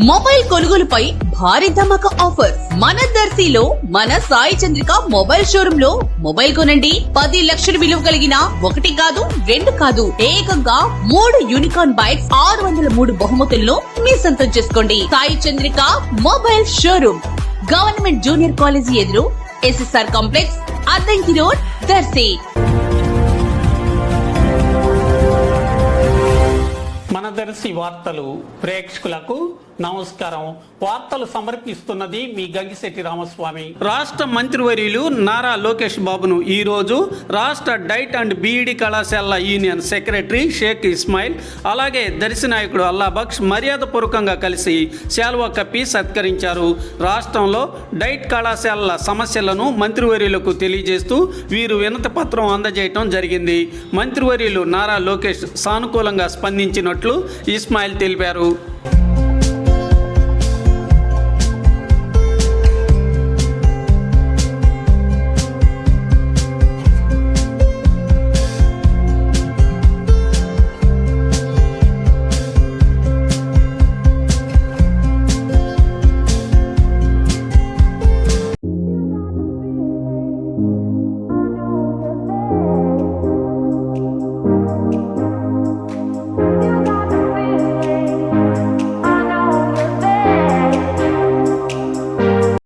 Mobile కొనుగోలుపై భారీ ధమాకా offer మన దర్శిలో మన సాయి చంద్రిక మొబైల్ షోరూమ్ లో మొబైల్ కొనండి 10 లక్షల విలువ కలిగిన 1 కాదు 2 కాదు ఏకంగా 3 యూనికార్న్ బైక్స్ 603 బహుమతులను మీ సొంతం చేసుకోండి. Sai Chandrika mobile showroom government junior college ఎదురు SSR complex Addanki road Darsi. మన దర్శి వార్తలు ప్రేక్షకులకు నమస్కారం. వార్తలు సమర్పిస్తున్నది మీ గంగిశెట్టి రామస్వామి. రాష్ట్ర మంత్రివర్యులు నారా లోకేష్ బాబును ఈ రోజు రాష్ట్ర డైట్ అండ్ బీఈడి కళాశాలల యూనియన్ సెక్రటరీ షేక్ ఇస్మాయిల్ అలాగే దర్శి నాయకుడు అల్లాబక్ష్ మర్యాదపూర్వకంగా కలిసి శాల్వా కప్పి సత్కరించారు. రాష్ట్రంలో డైట్ కళాశాలల సమస్యలను మంత్రివర్యులకు తెలియజేస్తూ వీరు వినతి పత్రం అందజేయటం జరిగింది. మంత్రివర్యులు నారా లోకేష్ సానుకూలంగా స్పందించినట్లు ఇస్మాయిల్ తెలిపారు.